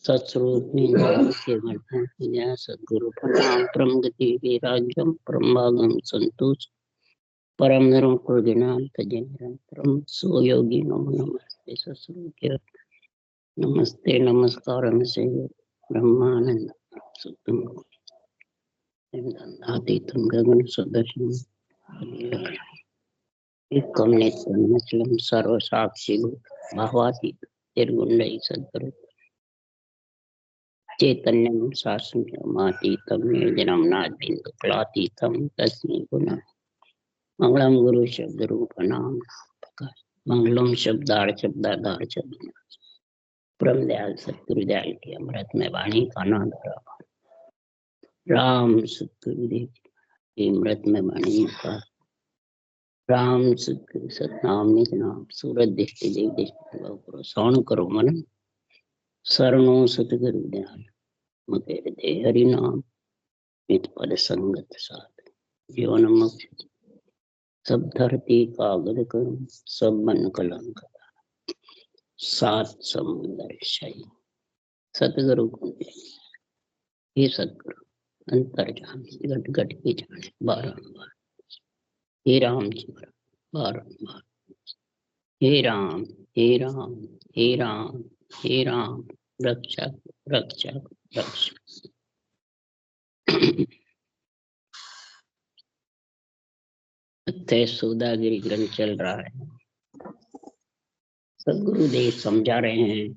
सत्स्वरूपिणी सद्गुरु प्रणाम परम गति विराजम परमभागम संतोष परम निरंकुर ज्ञानांत निरंतरम सोयोगी नमो नमस्ते सत्स्वरूप नमस्ते नमस्कार से ब्रह्मानंद सुतम आदितम गगन सदर्शम एकम नित्यम सर्व साक्षी भावातीत निर्गुण्य सद्गुरु चैतन्यम शासनमातीतम निर्जनम तस्मै गुणः मंगलम गुरु शब्द रूप नाम मंगलम शब्दाधार शब्द परम दयाल सतगुरुदयाल की अमृत में वाणी का नाम राम सतगुरुदेव की अमृत में वाणी का राम सतगुरु सतनाम निज नाम सूरत दृष्टि देव दृष्टि सौन करो मन शरणो सतगुरु दयाल मगर दे हरि नाम नित पद संगत साथ जीवन मुक्त सब धरती कागज करूं सब मन कलंक सात समुंदर शाही सतगुरु को ये सतगुरु अंतर जाने घट घट के जाने बारंबार हे राम जी बारंबार हे राम हे राम हे राम हे राम रक्षक रक्षक रक्षक सौदागिरी ग्रंथ चल रहा है। सदगुरुदेव समझा रहे हैं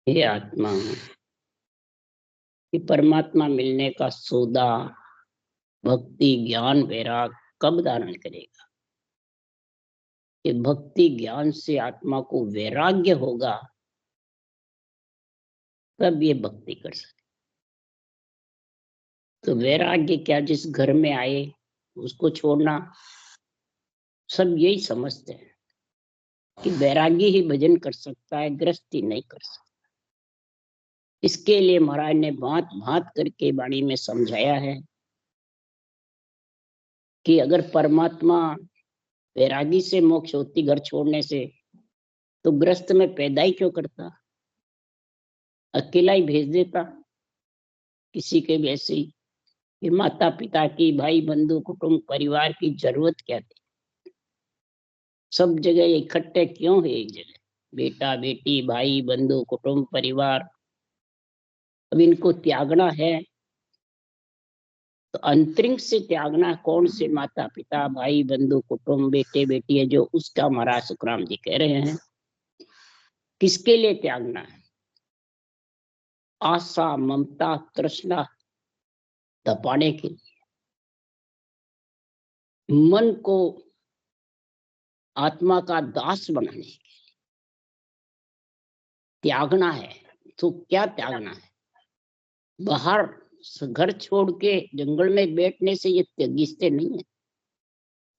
हे आत्मा कि परमात्मा मिलने का सौदा भक्ति ज्ञान वैराग कब धारण करेगा। कि भक्ति ज्ञान से आत्मा को वैराग्य होगा तब ये भक्ति कर सके। तो वैराग्य क्या, जिस घर में आए उसको छोड़ना। सब यही समझते हैं कि वैरागी ही भजन कर सकता है, गृहस्थी नहीं कर सकता। इसके लिए महाराज ने भांत भांत करके वाणी में समझाया है कि अगर परमात्मा वैरागी से मोक्ष होती घर छोड़ने से, तो गृहस्थ में पैदा ही क्यों करता, अकेला ही भेज देता किसी के भी ऐसे ही। फिर माता पिता की, भाई बंधु कुटुंब परिवार की जरूरत क्या थी। सब जगह इकट्ठे क्यों है एक जगह, बेटा बेटी भाई बंधु कुटुंब परिवार। अब इनको त्यागना है तो अंतरिंग से त्यागना। कौन से माता पिता भाई बंधु कुटुंब बेटे बेटी है जो उसका महाराज सुखराम जी कह रहे हैं किसके लिए त्यागना है। आशा ममता तृष्णा दबाने के लिए, मन को आत्मा का दास बनाने के लिए त्यागना है। तो क्या त्यागना है, बाहर घर छोड़ के जंगल में बैठने से ये त्यागिस्ते नहीं है।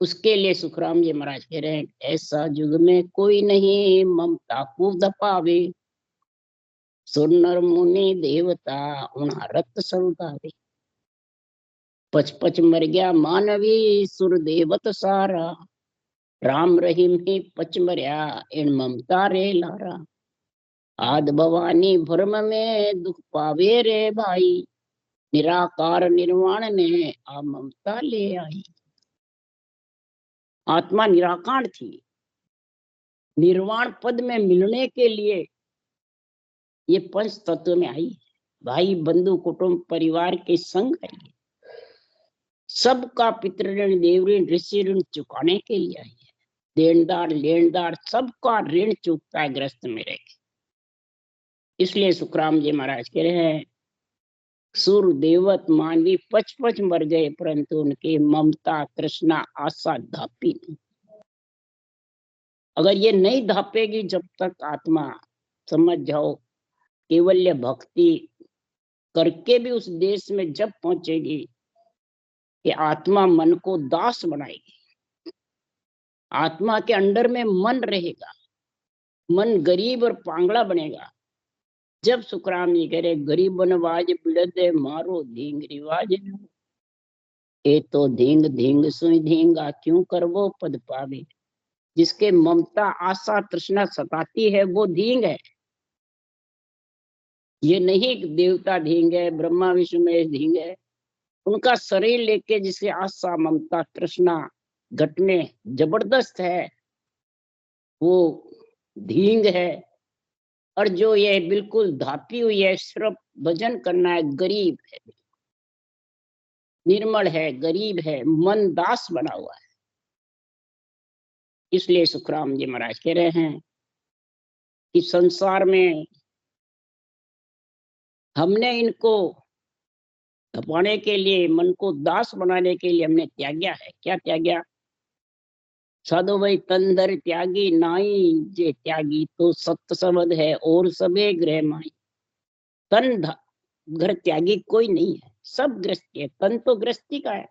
उसके लिए सुखराम जी महाराज कह रहे हैं ऐसा युग में कोई नहीं ममता को दपावे, सुनर मुनि देवता उना रत सौदावे। पच पच मर गया मानवी सुर देवत सारा, राम रहीम ही पच मरिया इन ममता रे लारा। आद भवानी भ्रम में दुख पावे रे भाई, निराकार निर्वाण ने आ ममता ले आई। आत्मा निराकार थी, निर्वाण पद में मिलने के लिए ये पंच तत्व में आई। भाई बंधु कुटुंब परिवार के संग आई, सबका पितृ ऋण देव ऋण ऋषि ऋण चुकाने के लिए आई है। देनदार लेनदार सबका ऋण चुकता है ग्रस्त में रह के। इसलिए सुखराम जी महाराज कह रहे हैं सुर देवत मानवी पच पच मर गए परंतु उनकी ममता तृष्णा आशा धापी नहीं। अगर ये नहीं धापेगी जब तक आत्मा, समझ जाओ केवल्य भक्ति करके भी उस देश में जब पहुंचेगी कि आत्मा मन को दास बनाएगी, आत्मा के अंडर में मन रहेगा, मन गरीब और पांगड़ा बनेगा। जब सुखराम जी कह रहे गरीब नवाज बिड़दे मारो धींग रिवाज, ए तो धींग धींग सुई धींगा क्यों कर वो पद पावे। जिसके ममता आशा तृष्णा सताती है वो धींग है। ये नहीं कि देवता ढींग है, ब्रह्मा विष्णु महेश ढींग है। उनका शरीर लेके जिसे आशा ममता तृष्णा घट में जबरदस्त है, वो ढींग है। और जो ये बिल्कुल धापी हुई है, सिर्फ भजन करना है, गरीब है, निर्मल है, गरीब है, मन दास बना हुआ है। इसलिए सुखराम जी महाराज कह रहे हैं कि संसार में हमने इनको तपाने के लिए, मन को दास बनाने के लिए हमने त्याग्या है। क्या त्याग्या? साधु भाई, तन धर त्यागी नाई जे त्यागी, तो सत्य सबद है और सबे ग्रह माई। तन घर त्यागी कोई नहीं है, सब गृहस्थी है। तन तो गृहस्थी का है,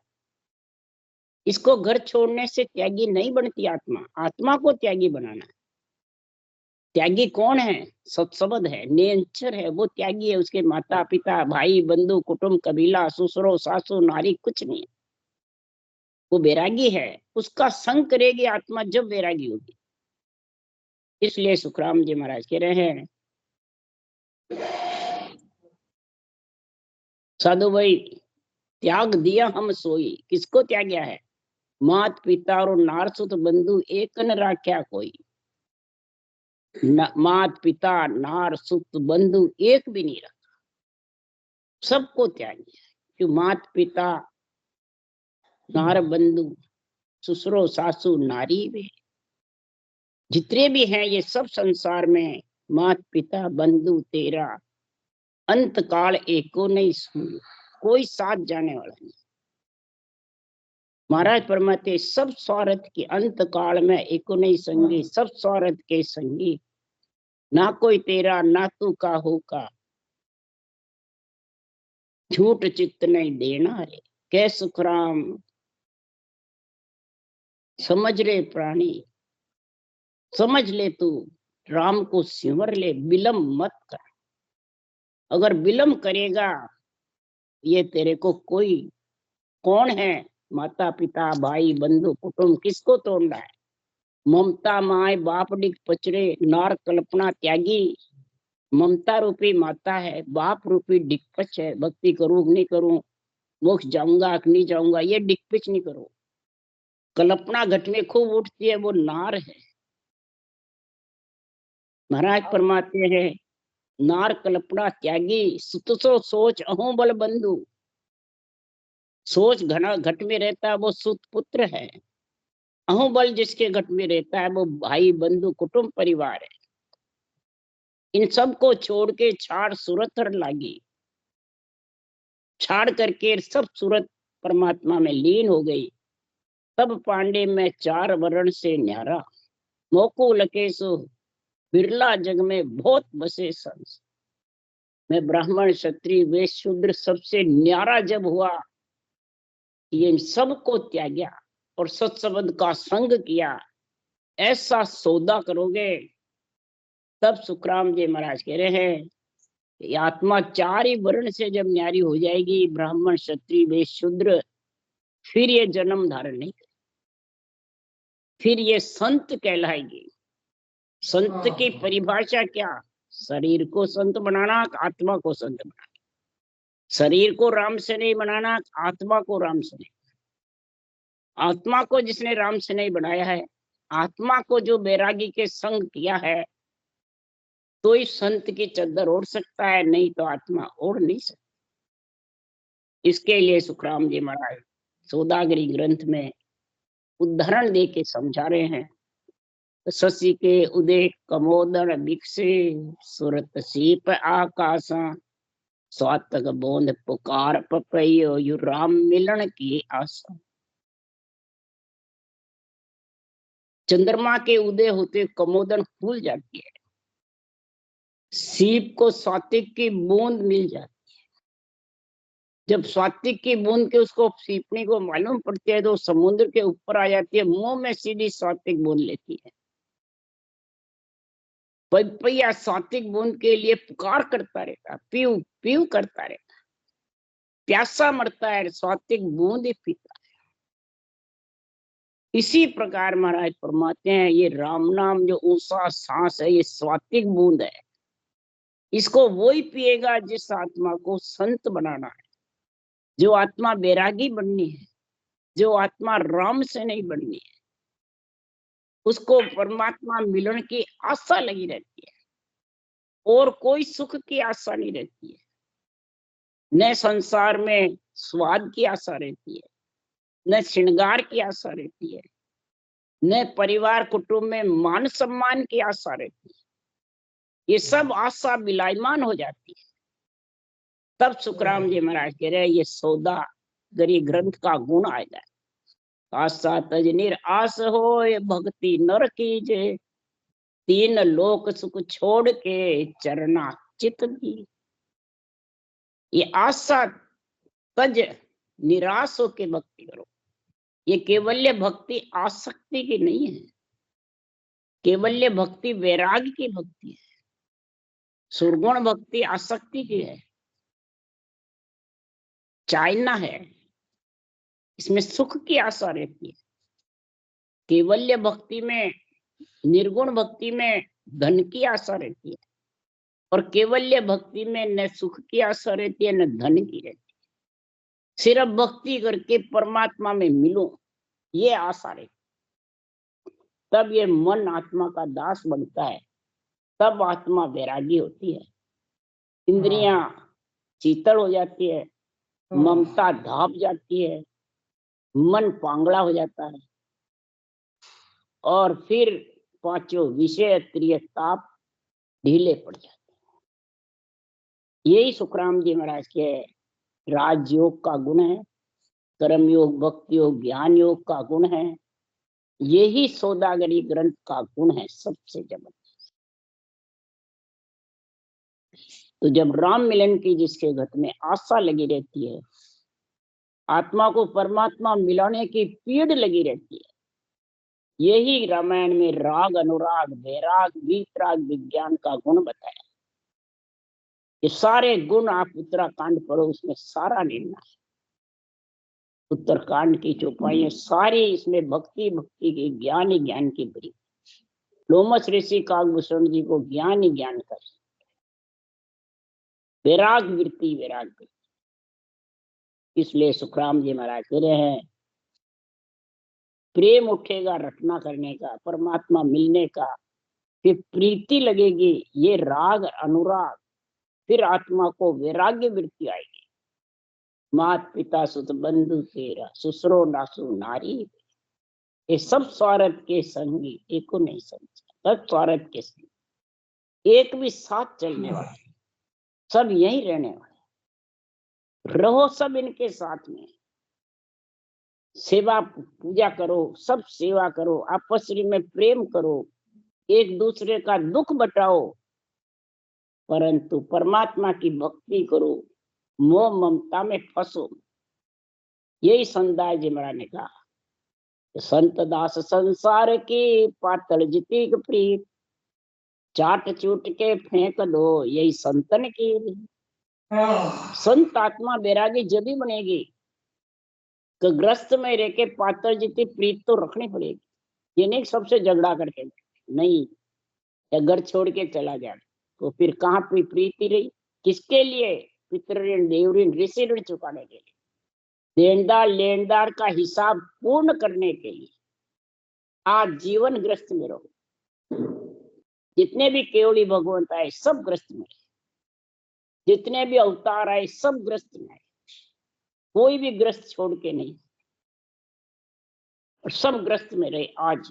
इसको घर छोड़ने से त्यागी नहीं बनती आत्मा। आत्मा को त्यागी बनाना है। त्यागी कौन है? सत्सबद है, नेचर है, वो त्यागी है। उसके माता पिता भाई बंधु कुटुंब कबीला ससुरो सासू नारी कुछ नहीं है, वो वैरागी है। उसका संग करेगी आत्मा जब वैरागी होगी। इसलिए सुखराम जी महाराज कह रहे हैं, साधु भाई त्याग दिया हम सोई। किसको त्याग्या है? मात पिता और नार सुत बंधु एक न राख्या कोई। मात पिता नार सुत बंधु एक भी नहीं रखा, सबको त्याग दिया। क्यों? मात पिता नार बंधु ससुरो सासू नारी वे, जितने भी हैं ये सब संसार में मात पिता बंधु तेरा, अंत काल एको नहीं सुन, कोई साथ जाने वाला नहीं। महाराज फरमाते सब स्वार्थ के अंत काल में एको नहीं संगी, सब स्वार्थ के संगी, ना कोई तेरा ना तू का हो का, झूठ चित्त नहीं देना रे। कै सुखराम समझ रे प्राणी, समझ ले तू, राम को सिमर ले, विलंब मत कर। अगर विलंब करेगा ये तेरे को कोई, कौन है? माता पिता भाई बंधु कुटुंब, किसको तोड़ रहा है? ममता माए बाप डिग पचरे, नार कल्पना त्यागी। ममता रूपी माता है, बाप रूपी डिगपच है। भक्ति करूं नहीं करूं, मोक्ष जाऊंगा कि नहीं जाऊंगा, ये डिगपिच नहीं करो। कल्पना घट में खूब उठती है, वो नार है। महाराज फरमाते हैं, नार कल्पना त्यागी, सुतसो सोच अहो बल बंधु। सोच घना घट में रहता है, वो सुत पुत्र है। अहो बल जिसके घट में रहता है, वो भाई बंधु कुटुंब परिवार है। इन सब को छोड़ के छाड़ सूरत हर लागी, छाड़ करके सब सूरत परमात्मा में लीन हो गई। तब पांडे में चार वर्ण से न्यारा, मोको लकेशो बिरला जग में बहुत बसे संस। मैं ब्राह्मण क्षत्रिय वैश्य शूद्र सबसे न्यारा जब हुआ, ये सबको त्याग्या और सत्संबंध का संग किया। ऐसा सौदा करोगे तब सुखराम जी महाराज कह रहे हैं, ये आत्मा चार ही वर्ण से जब न्यारी हो जाएगी, ब्राह्मण क्षत्रिय वैश्य शूद्र, फिर ये जन्म धारण नहीं करेगी, फिर ये संत कहलाएगी। संत की परिभाषा क्या? शरीर को संत बनाना, आत्मा को संत बनाना। शरीर को राम से नहीं बनाना, आत्मा को राम से नहीं। आत्मा को जिसने राम से नहीं बनाया है, आत्मा को जो बैरागी के संग किया है, तो इस संत की चद्दर ओढ़ सकता है, नहीं तो आत्मा ओढ़ नहीं सकता। इसके लिए सुखराम जी महाराज सौदागरी ग्रंथ में उदाहरण दे के समझा रहे हैं। शशि के उदय कमोदर बिकसे, सुरत सीप आकाशा, स्वातक बोंद पुकार पपैयो, यु राम मिलन की आशा। चंद्रमा के उदय होते कमोदन फूल जाती है, सीप को स्वातिक की बूंद मिल जाती। जब स्वातिक की बूंद के उसको सीपने को मालूम पड़ती है, तो समुद्र के ऊपर आ जाती है, मुंह में सीधी स्वातिक बूंद लेती है। पपैया स्वातिक बूंद के लिए पुकार करता रहता, पीऊ पीऊ करता रहता, प्यासा मरता है, स्वातिक बूंद ही पीता। इसी प्रकार महाराज फरमाते हैं, ये राम नाम जो ऊषा सांस है, ये स्वातिक बूंद है। इसको वो ही पिएगा जिस आत्मा को संत बनाना है, जो आत्मा बैरागी बननी है, जो आत्मा राम से नहीं बननी है, उसको परमात्मा मिलन की आशा लगी रहती है और कोई सुख की आशा नहीं रहती है। न संसार में स्वाद की आशा रहती है, न श्रृंगार की आशा रहती है, न परिवार कुटुंब में मान सम्मान की आशा रहती है। ये सब आशा विलायमान हो जाती है। तब सुखराम जी महाराज कह रहे हैं ये सौदागरी ग्रंथ का गुण आएगा। आशा तज निराश हो भक्ति नर कीजे, तीन लोक सुख छोड़ के चरना चित दी। ये आशा तज निराश हो के भक्ति करो। ये केवल्य भक्ति आसक्ति की नहीं है, केवल्य भक्ति वैराग की भक्ति है। सुरगुण भक्ति आसक्ति की है, चाइना है, इसमें सुख की आशा रहती है। केवल्य भक्ति में, निर्गुण भक्ति में धन की आशा रहती है और केवल्य भक्ति में न सुख की आशा रहती है न धन की रहती है। सिर्फ भक्ति करके परमात्मा में मिलो, ये आशा रहती है। तब ये मन आत्मा का दास बनता है, तब आत्मा वैरागी होती है। इंद्रियां शीतल हो जाती है, ममता धाप जाती है, मन पांगड़ा हो जाता है और फिर पांचों विषय त्रिय ताप ढीले पड़ जाते हैं। यही सुखराम जी महाराज के राजयोग का गुण है, कर्म योग, भक्ति योग, ज्ञान योग का गुण है। यही सौदागरी ग्रंथ का गुण है सबसे जबरदस्त। तो जब राम मिलन की जिसके घट में आशा लगी रहती है, आत्मा को परमात्मा मिलाने की पीड़ लगी रहती है, यही रामायण में राग, अनुराग, वैराग, वीतराग, विज्ञान का गुण बताया। ये सारे गुण आप उत्तराखंड पढ़ो, उसमें सारा निर्णय है। उत्तरकांड की चौपाइयां सारी इसमें भक्ति भक्ति की, ज्ञान ही ज्ञान की भरी। लोमस ऋषि काकभूषण जी को ज्ञान ही ज्ञान कर, वैराग वृत्ति वैराग वृत्ति। इसलिए सुखराम जी महाराज कह रहे हैं प्रेम उठेगा रटना करने का, परमात्मा मिलने का, फिर प्रीति लगेगी, ये राग अनुराग, फिर आत्मा को वैराग्य वृत्ति आएगी। मात पिता सुत बंधु तेरा, ससुरो नासु नारी, ये सब स्वार्थ के संगी एको नहीं समझा। सब स्वार्थ के संगी, एक भी साथ चलने वाला, सब यही रहने वाले। रहो सब इनके साथ में, सेवा पूजा करो, सब सेवा करो, आपस में प्रेम करो, एक दूसरे का दुख बटाओ, परंतु परमात्मा की भक्ति करो, मोह ममता में फंसो। यही संदाय जी महाराज ने कहा, संत दास संसार की पातल जितिक प्रीत, चाट चूट के फेंक दो यही संतन की। संत आत्मा बैरागी जब ही बनेगी तो ग्रस्त में रह के पातल जितनी प्रीत तो रखनी पड़ेगी। ये नहीं सबसे झगड़ा करके नहीं, या घर छोड़ के चला जाए तो फिर कहाँ प्रीति रही, किसके लिए? पितृ ऋण, देव ऋण, ऋषि ऋण चुकाने के लिए, देनदार लेनदार का हिसाब पूर्ण करने के लिए। आज जीवन ग्रस्त में रहो। जितने भी केवली भगवंत आए सब ग्रस्त में, जितने भी अवतार आए सब ग्रस्त में, कोई भी ग्रस्त छोड़ के नहीं, और सब ग्रस्त में रहे आज।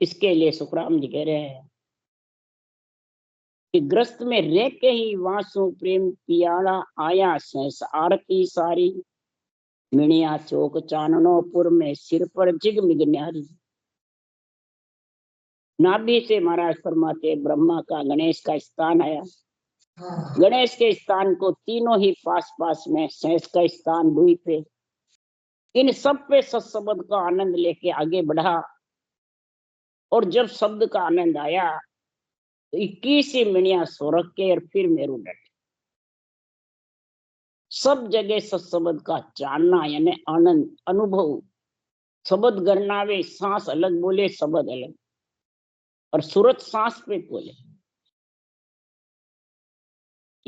इसके लिए सुखराम जी कह रहे हैं कि ग्रस्त में रह के ही वासु प्रेम पियाड़ा आया सहस आरती सारी, मिणिया चौक चाननोपुर में सिर पर जिग मिग न्यारी। नाभि से महाराज फरमाते ब्रह्मा का गणेश का स्थान आया, गणेश के स्थान को तीनों ही पास पास में, सहस का स्थान भूमि पे, इन सब पे सत्सबद का आनंद लेके आगे बढ़ा। और जब शब्द का आनंद आया तो 21 मिणिया सोरख के और फिर मेरू डट। सब जगह सत्सबद का जानना यानी आनंद अनुभव। शब्द गणनावे, सांस अलग बोले, शब्द अलग, और सूरत सांस पे बोले।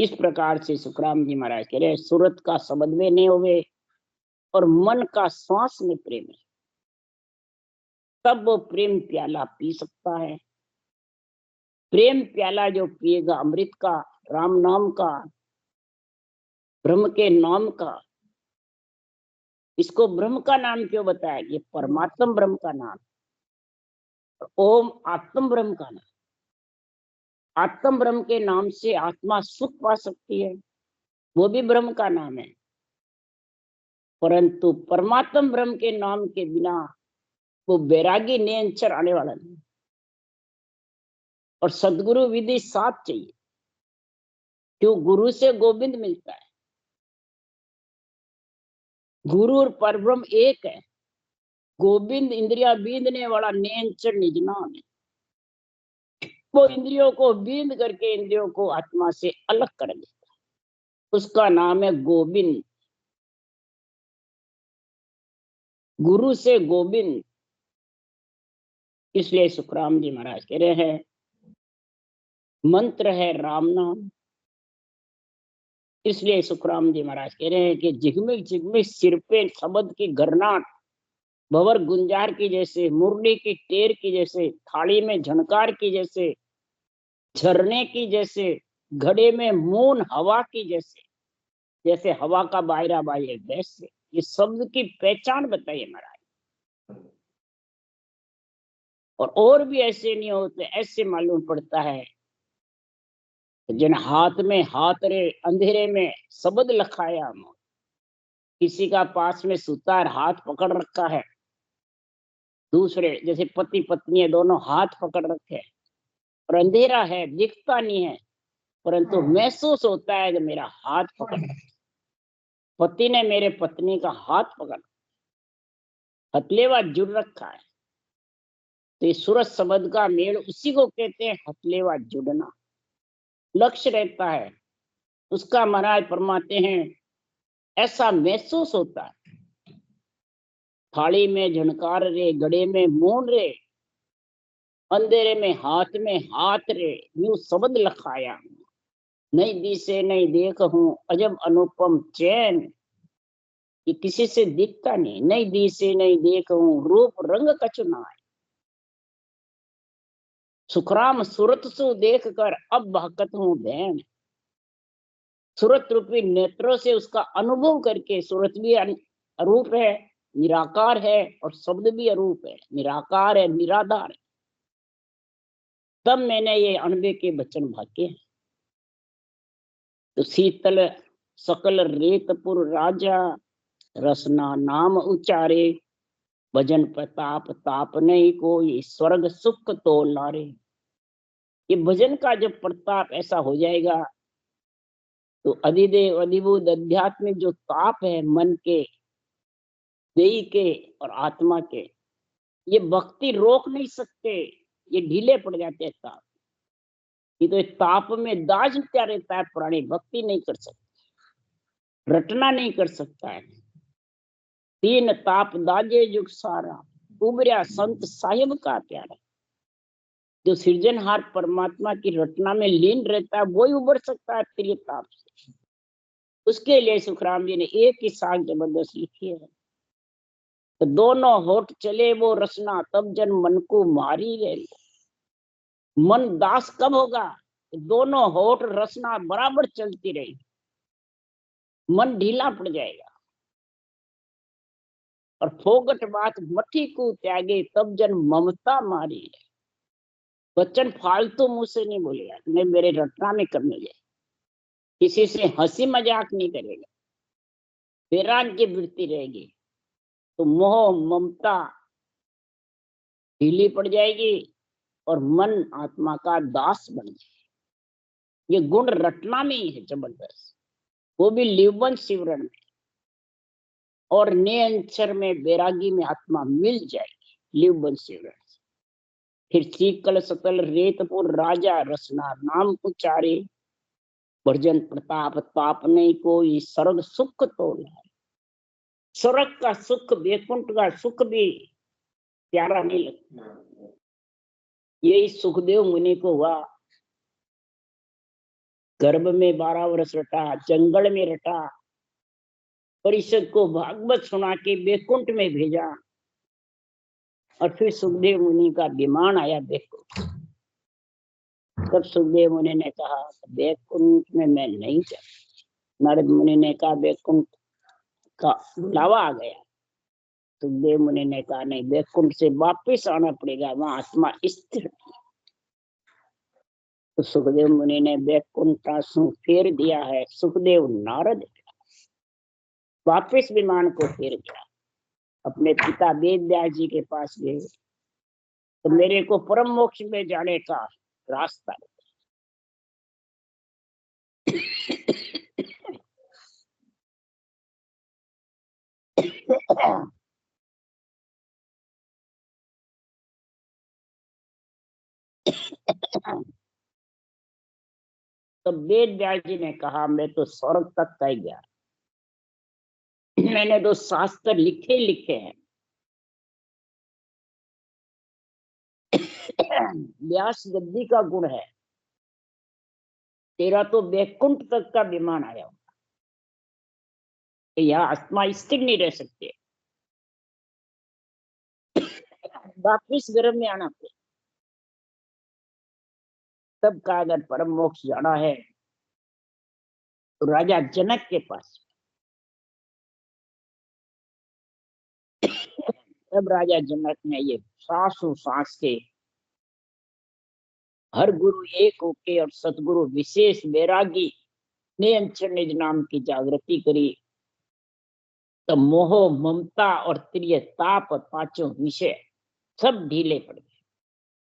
इस प्रकार से सुखराम जी महाराज कह रहे सूरत का शब्द में नहीं होवे और मन का श्वास में प्रेम है, तब वो प्रेम प्याला पी सकता है। प्रेम प्याला जो पिएगा अमृत का, राम नाम का, ब्रह्म के नाम का। इसको ब्रह्म का नाम क्यों बताया? ये परमात्म ब्रह्म का नाम, ओम आत्म ब्रह्म का नाम। आत्म ब्रह्म के नाम से आत्मा सुख पा सकती है, वो भी ब्रह्म का नाम है। परंतु परमात्म ब्रह्म के नाम के बिना वो बैरागी निरंतर आने वाला नहीं। और सदगुरु विधि साथ चाहिए, क्यों? गुरु से गोविंद मिलता है। गुरु और परब्रह्म एक है। गोविंद इंद्रिया बींदने वाला निरंतर निज नाम है। वो इंद्रियों को बींद करके इंद्रियों को आत्मा से अलग कर देता है, उसका नाम है गोविंद। गुरु से गोविंद। इसलिए सुखराम जी महाराज कह रहे हैं मंत्र है राम नाम। इसलिए सुखराम जी महाराज कह रहे हैं कि जिगमिग जिगमिग सिर पे शब्द की गरनाट, भंवर गुंजार की जैसे, मुरली की टेर की जैसे, थाली में झनकार की जैसे, झरने की जैसे, घड़े में मून हवा की जैसे, जैसे हवा का बायरा बाये वैसे। ये शब्द की पहचान बताइए महाराज। और भी ऐसे नहीं होते। ऐसे मालूम पड़ता है जिन हाथ में हाथ रे अंधेरे में शब्द लखाया। किसी का पास में सुतार हाथ पकड़ रखा है, दूसरे जैसे पति पत्नी है, दोनों हाथ पकड़ रखे हैं और अंधेरा है, दिखता नहीं है, परंतु महसूस होता है कि मेरा हाथ पकड़, पति ने मेरे पत्नी का हाथ पकड़, हथलेवा जुड़ रखा है। तो इस सूरज शब्द का मेल उसी को कहते हैं हथलेवा जुड़ना। लक्ष्य रहता है उसका। महाराज फरमाते हैं ऐसा महसूस होता है, थाली में झनकार रे, गड़े में मून रे, अंधेरे में हाथ रे, यूं शब्द लखाया। नहीं दिसे नहीं देख हूं अजब अनुपम चैन। ये किसी से दिखता नहीं। नहीं दिसे नहीं देख हूं रूप रंग कछु नाय। सुखराम सूरत सु देख कर अब बहकत हूं धैन। सूरत रूपी नेत्रों से उसका अनुभव करके, सूरत भी अरूप है, निराकार है, और शब्द भी अरूप है, निराकार है, निराधार है। तब मैंने ये अनबे के वचन भागे। तो शीतल सकल रेतपुर राजा, रसना नाम उचारे, भजन प्रताप ताप नहीं कोई, स्वर्ग सुख तो लारे। ये भजन का जब प्रताप ऐसा हो जाएगा तो अधिदेव अधिभूत आध्यात्मिक जो ताप है मन के, देही के और आत्मा के, ये भक्ति रोक नहीं सकते। ये ढीले पड़ जाते हैं ताप। ये तो ताप में दाज क्या रहता है, प्राणी भक्ति नहीं कर सकता, रटना नहीं कर सकता है। तीन ताप दाजे जुग सारा, उबरिया संत साहिब का प्यारा। जो सृजनहार परमात्मा की रचना में लीन रहता है वही उबर सकता है प्रिय ताप से। उसके लिए सुखराम जी ने एक ही साख जबरदस्त लिखी है। तो दोनों होठ चले वो रसना, तब जन मन को मारी रहे। मन दास कब होगा? दोनों होठ रसना बराबर चलती रही, मन ढीला पड़ जाएगा। और फोगट बात मठी को त्यागे, तब जन ममता मारी है। बच्चन फालतू मुंह से नहीं बोलेगा, नहीं मेरे रटना में कमी है। किसी से हंसी मजाक नहीं करेगा, वैराग की वृत्ति रहेगी। तो मोह ममता ढीली पड़ जाएगी और मन आत्मा का दास बन जाएगा। ये गुण रटना में ही है जबरदस्त, वो भी लिवबंध शिवरण में। और नियंचर में बैरागी में आत्मा मिल जाएगी लिवबंध शिवरण। फिर चीकल सकल रेतपुर राजा, रसना नाम उचारे, भजन प्रताप ताप नहीं कोई, स्वर्ग सुख तो लाए। स्वर्ग का सुख, वैकुंठ का सुख भी प्यारा नहीं लगता। यही सुखदेव मुनि को हुआ। गर्भ में 12 वर्ष रटा, जंगल में रटा, परिषद को भागवत सुना के बैकुंठ में भेजा, और फिर सुखदेव मुनि का विमान आया बैकुंठ। तब सुखदेव मुनि ने कहा बैकुंठ में मैं नहीं जाता। नारद मुनि ने कहा बैकुंठ का बुलावा आ गया। सुखदेव मुनि ने कहा नहीं, बैकुंठ से वापिस आना पड़ेगा, वहां आत्मा स्थिर। तो सुखदेव मुनि ने बैकुंठ का फेर दिया है। सुखदेव नारद वापिस विमान को फेर दिया, अपने पिता वेद व्यास जी के पास गए, तो मेरे को परम मोक्ष में जाने का रास्ता। तो वेद व्यास जी ने कहा मैं तो स्वर्ग तक तय गया, मैंने तो शास्त्र लिखे हैं। व्यास गद्दी का गुण है, तेरा तो बैकुंठ तक का विमान आया होगा, यह आत्मा स्थिर नहीं रह सकते, वापिस गर्भ में आना पड़े। तब का अगर परम मोक्ष जाना है तो राजा जनक के पास। तब राजा जनक ने ये सासु सांस के हर गुरु एक होके और सतगुरु विशेष वैरागी ने निज नाम की जागृति करी। तो मोह ममता और प्रिय ताप और पांचों विषय सब ढीले पड़ गए,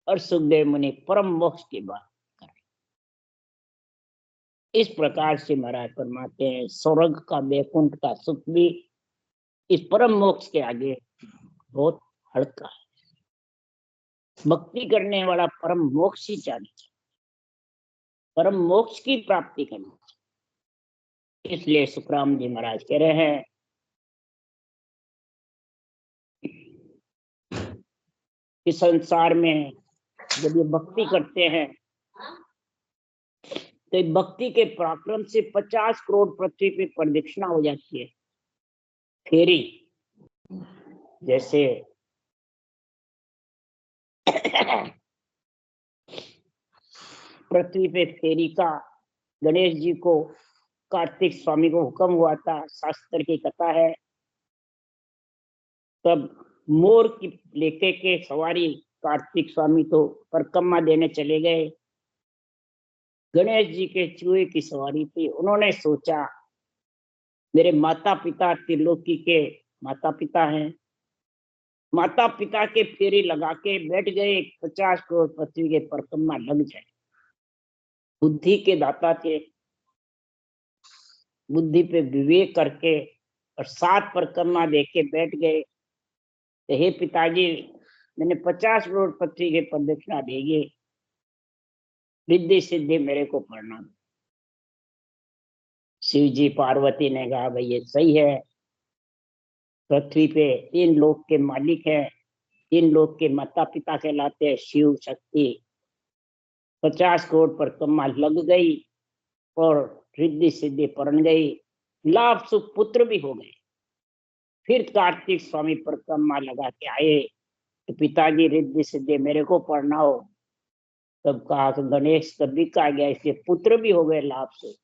और सुखदेव मुनि परम मोक्ष की बात कर रहे। इस प्रकार से महाराज फरमाते हैं स्वर्ग का बैकुंठ का सुख भी इस परम मोक्ष के आगे बहुत हल्का है। भक्ति करने वाला परम मोक्ष ही चाहिए, परम मोक्ष की प्राप्ति करनी चाहिए। इसलिए सुखराम जी महाराज कह रहे हैं कि संसार में जब ये भक्ति करते हैं तो भक्ति के पराक्रम से 50 करोड़ पृथ्वी पे प्रदक्षिणा हो जाती है। फेरी जैसे पृथ्वी पे फेरी का गणेश जी को कार्तिक स्वामी को हुक्म हुआ था, शास्त्र की कथा है। तब मोर की लेके के सवारी कार्तिक स्वामी तो परिक्रमा देने चले गए, गणेश जी के चूहे की सवारी थी। उन्होंने सोचा मेरे माता पिता त्रिलोकी के माता पिता हैं, माता पिता के फेरी लगा के बैठ गए, 50 करोड़ पृथ्वी के परिक्रमा लग जाए। बुद्धि के दाता थे, बुद्धि पे विवेक करके और 7 परिक्रमा दे के बैठ गए। तो हे पिताजी मैंने 50 करोड़ पृथ्वी के प्रदक्षिणा देगी, रिद्धि सिद्धि मेरे को पढ़ना। शिव जी पार्वती ने कहा भाई ये सही है, पृथ्वी पे 3 लोक के मालिक है, 3 लोक के माता पिता कहलाते हैं शिव शक्ति। 50 करोड़ परिक्रमा लग गई और रिद्धि सिद्धि पढ़ गई, लाभ सुख पुत्र भी हो गए। फिर कार्तिक स्वामी परिक्रमा लगा के आए तो पिताजी रिद्धि सिद्धि मेरे को पढ़ना हो। तब कहा कि गणेश कभी का गया, इसके पुत्र भी हो गए लाभ से।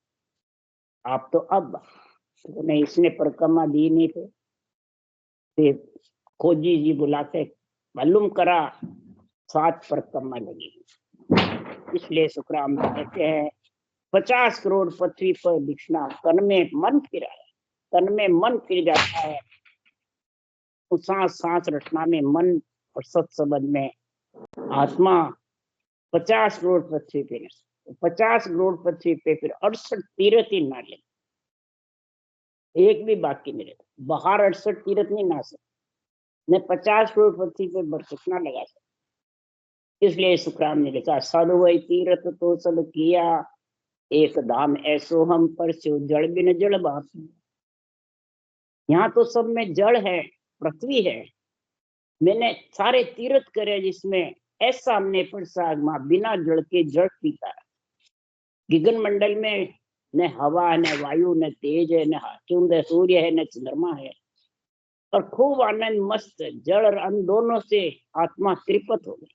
आप तो अब नहीं, इसने परिक्रमा दी नहीं थे। फिर खोजी जी बुलाते मालूम करा 7 परिक्रमा लगी। इसलिए सुखराम कहते हैं 50 करोड़ पृथ्वी पर दिखना तन में मन फिरा है, तन में मन फिर जाता है। तो सांस सांस रचना में मन और सत्संबंध में आत्मा 50 करोड़ पृथ्वी पे, 50 करोड़ पृथ्वी पे फिर 68 तीर्थ ही ना ले, एक भी बाकी नहीं रहता। बाहर 68 तीर्थ नहीं ना सकते, मैं 50 करोड़ पृथ्वी पे बरसना लगा सकता। इसलिए सुखराम ने लिखा सदवई तीर्थ तो सब किया, एक धाम ऐसो हम पर जड़ बिन जड़ बात। यहाँ तो सब में जड़ है, पृथ्वी है, मैंने सारे तीर्थ करे जिसमें ऐसा हमने पर सागमा बिना जड़ के जड़ पीता है। गगन मंडल में न हवा, न वायु, न तेज है, न चंद्र सूर्य है, न चंद्रमा है, और खूब आनंद मस्त जल और अन्न दोनों से आत्मा त्रिपत हो गई।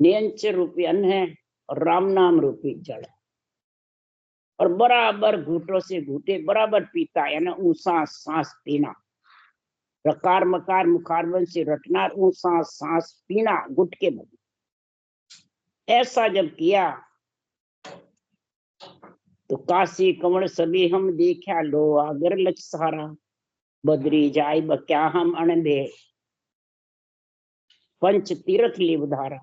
नियंचर रूपी अन्न है और राम नाम रूपी जल है, और बराबर घूटों से घूटे बराबर पीता, यानी ऊंसा सांस पीना। रकार मकार मुखारबन से रटना, ऊंसा सांस पीना घुट के बदले। ऐसा जब किया तो काशी कंवल सभी हम देखा, लो आगर लच सारा, बदरी जाय बक्या हम अणबे, पंच तीर्थ लिव धारा।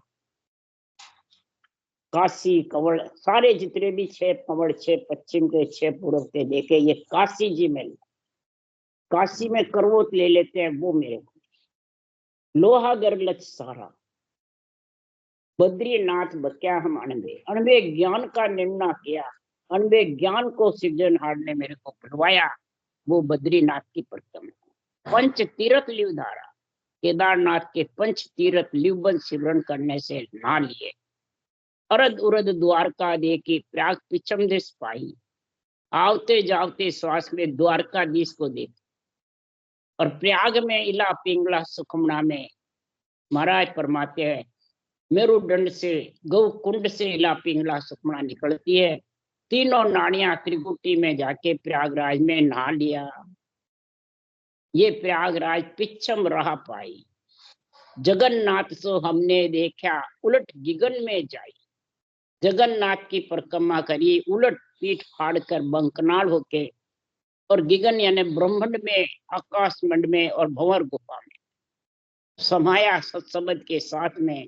काशी कंवल सारे जितने भी 6 कंवल, 6 पश्चिम के, 6 पूर्व के देखे, ये काशी जी में, काशी में करवोत ले लेते हैं वो मेरे को। लोहा गर्लच सारा, बद्रीनाथ बक्या हम अणबे, अणबे ज्ञान का निर्णय किया, अणबे ज्ञान को सृजनहार ने मेरे को बुलवाया, वो बद्रीनाथ की परिक्रमा। पंच तीर्थ लिव धारा, केदारनाथ के पंच तीर्थ लिवबन सिमरन करने से ना लिए। अरद उरद द्वारका देखी, प्रयाग पिछम दिस पाई, आवते जावते श्वास में द्वारकाधीश को देख। और प्रयाग में इला पिंगला सुखमना में महाराज फरमाते हैं, मेरुदंड से गौ कुंड से इला पिंगला सुखमना निकलती है, तीनों नाड़ियां त्रिकुटी में जाके प्रयागराज में नहा लिया। ये प्रयागराज पिछम रहा पाई, जगन्नाथ सो हमने देखा, उलट गिगन में जाई। जगन्नाथ की परिक्रमा करी, उलट पीठ फाड़ कर बंकनाल होके, और गिगन यानी ब्रह्मांड में, आकाश मंड में और भंवर गुफा में समाया सत्संग के साथ में।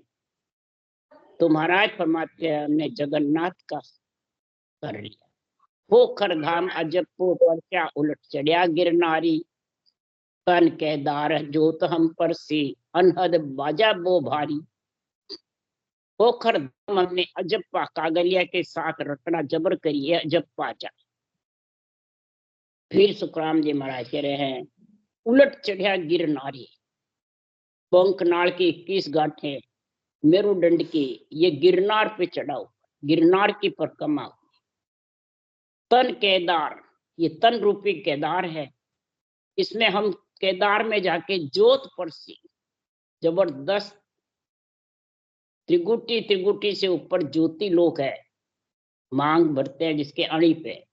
तो महाराज फरमाते हैं, हमने जगन्नाथ का कर लिया। पोखर धाम अजबपुर पर्चा, उलट चढ़िया गिरनारी, तन केदार जोत हम परसी, अनहद बाजा बो भारी। पोखर धाम हमने अजप्पा कागलिया के साथ रटना जबर करी है, अजप्पा जा। फिर सुखराम जी महाराज कह रहे हैं, उलट चढ़िया गिरनारी, बंकनाल की 21 गांठें मेरुदंड की, ये गिरनार पे चढ़ा हुआ, गिरनार की परिक्रमा। तन केदार, ये तन रूपी केदार है, इसमें हम केदार में जाके जोत परसी, जबरदस्त त्रिगुटी, त्रिगुटी से ऊपर ज्योति लोक है, मांग भरते हैं जिसके अणी पे,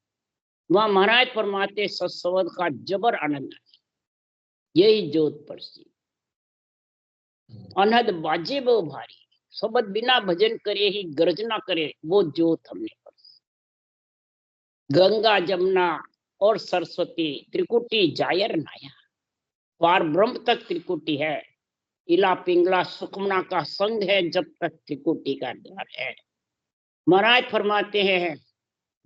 वहां महाराज फरमाते सत्संग का जबर आनंद है, यही जोत परसी। अनहद बाजे वो भारी, शब्द बिना भजन करे ही गर्जना करे, वो जोत हमने परसी। गंगा जमुना और सरस्वती त्रिकुटी जायर नाया, पार ब्रह्म तक त्रिकुटी है, इला पिंगला सुखमना का संग है, जब तक त्रिकुटी का द्वार है। महाराज फरमाते हैं,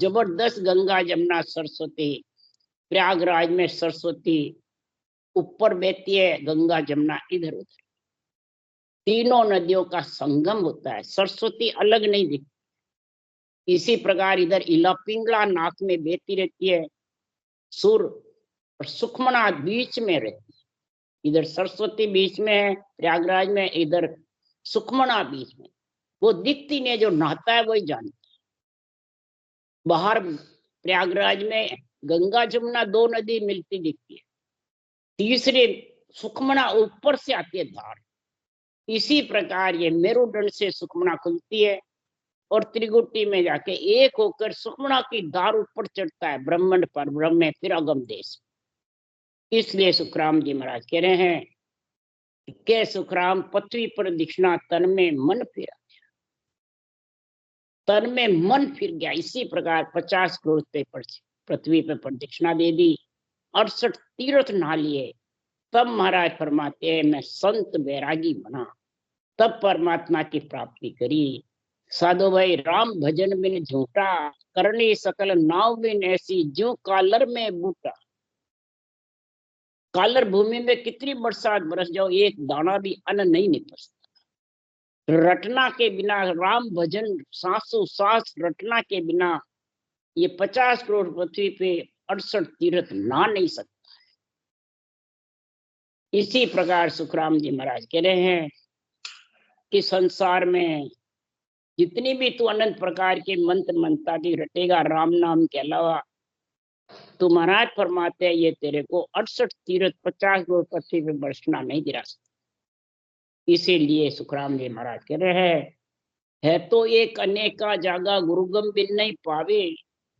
जबरदस्त गंगा जमुना सरस्वती, प्रयागराज में सरस्वती ऊपर बहती है, गंगा जमुना इधर उधर, तीनों नदियों का संगम होता है, सरस्वती अलग नहीं दिखती। इसी प्रकार इधर इला पिंगला नाक में बहती रहती है, सुर और सुखमना बीच में रहती है। इधर सरस्वती बीच में है प्रयागराज में, इधर सुखमना बीच में। वो दिखती नहीं, जो नहाता है वही जानता है। बाहर प्रयागराज में गंगा जमुना 2 नदी मिलती दिखती है, तीसरे सुखमना ऊपर से आती है धार। इसी प्रकार ये मेरुदंड से सुखमना खुलती है और त्रिगुटी में जाके एक होकर सुखमना की धार ऊपर चढ़ता है, ब्रह्मांड पर ब्रह्म में, फिर अगम देश। इसलिए सुखराम जी महाराज कह रहे हैं के सुखराम पृथ्वी पर दिखना, तन में मन फिरा, तन में मन फिर गया। इसी प्रकार 50 करोड़ पे पृथ्वी पे प्रदक्षिणा दे दी, 68 तीर्थ नहा लिए। तब महाराज फरमाते हैं, मैं संत बैरागी बना, तब परमात्मा की प्राप्ति करी। साधु भाई, राम भजन बिन झूठा, करनी सकल नाव बिन ऐसी, ज्यों कालर में बूटा। कालर भूमि में कितनी बरसात बरस जाओ, एक दाना भी अन्न नहीं निकलता। रटना के बिना राम भजन, सांसों सांस रटना के बिना ये 50 करोड़ पृथ्वी पे 68 तीर्थ ना नहीं सकता है। इसी प्रकार सुखराम जी महाराज कह रहे हैं कि संसार में जितनी भी तू अनंत प्रकार के मंत्र मंत्रादि रटेगा राम नाम के अलावा, तो महाराज फरमाते हैं ये तेरे को 68 तीर्थ 50 करोड़ पृथ्वी पे बरसना नहीं गिरा सकता। इसीलिए सुखराम जी महाराज कह रहे हैं, है तो एक अनेका जागा गुरुगम बिन नहीं पावे,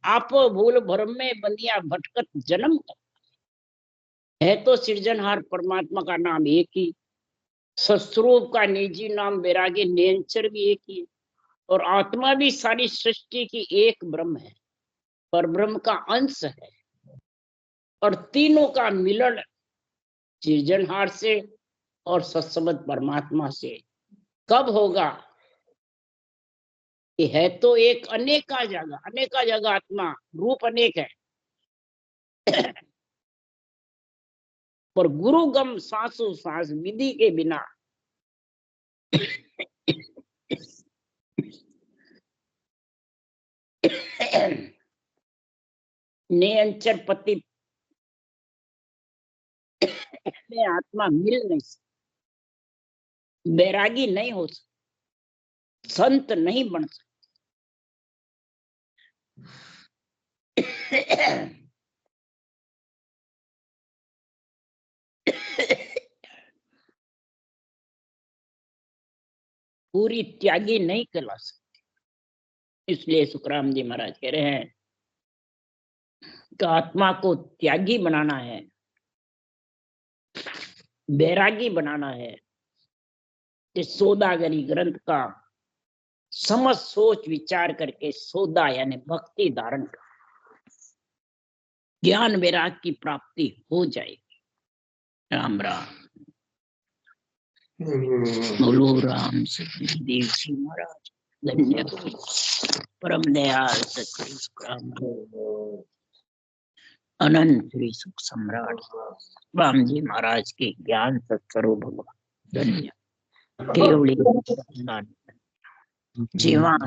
आप भूल भरम में बंदिया भटकत जन्म कर। है तो सृजनहार परमात्मा का नाम एक ही, सस्वरूप का निजी नाम वैरागी नेचर भी एक ही, और आत्मा भी सारी सृष्टि की एक ब्रह्म है, पर ब्रह्म का अंश है। और तीनों का मिलन सृजनहार से और सत्संग परमात्मा से कब होगा? कि है तो एक अनेका जगह आत्मा, रूप अनेक है, पर गुरुगम सांसों सांस विधि के बिना निरंतर पति में आत्मा मिल नहीं सकती, बैरागी नहीं हो सकती, संत नहीं बन सकती। पूरी त्यागी नहीं कहला सकती। इसलिए सुखराम जी महाराज कह रहे हैं कि आत्मा को त्यागी बनाना है, बैरागी बनाना है। इस सौदागरी ग्रंथ का समझ सोच विचार करके सौदा यानी भक्ति धारण कर ज्ञान वैराग की प्राप्ति हो जाएगी। राम राम। बोलो राम देव जी महाराज धन्य परम दयाल सतगुरु सुखराम अनंत श्री सुख सम्राट राम जी महाराज के ज्ञान सत्स्वरूप भगवान धन्य केवली जीवन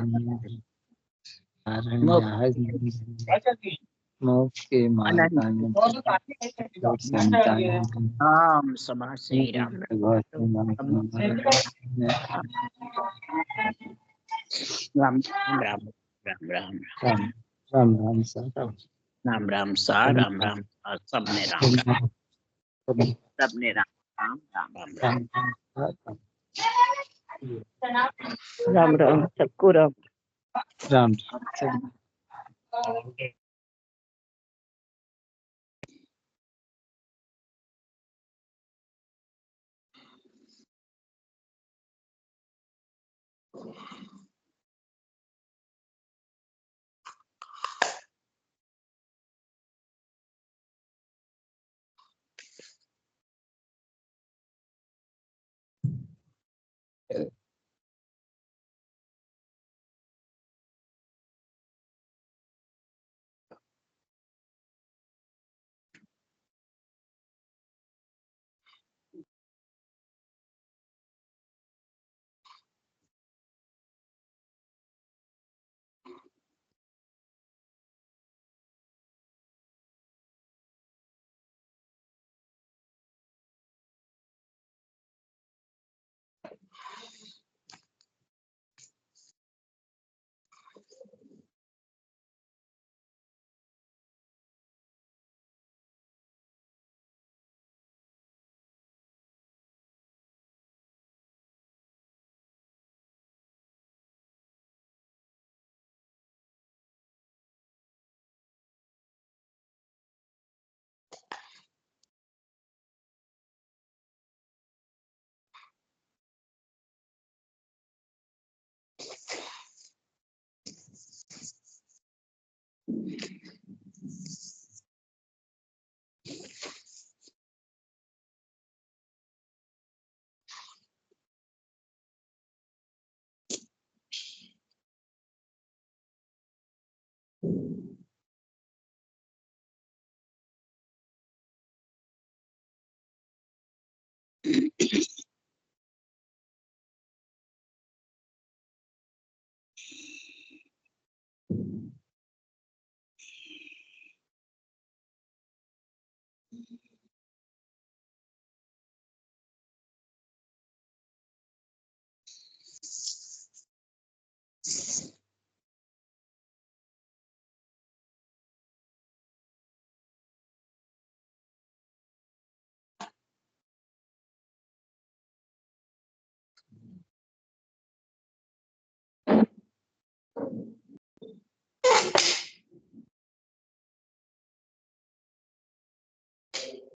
मोक्ष के मार्ग राम समाज से राम राम राम राम राम राम राम सर राम राम सा राम राम सबने राम सबने राम राम राम राम राम सबको राम राम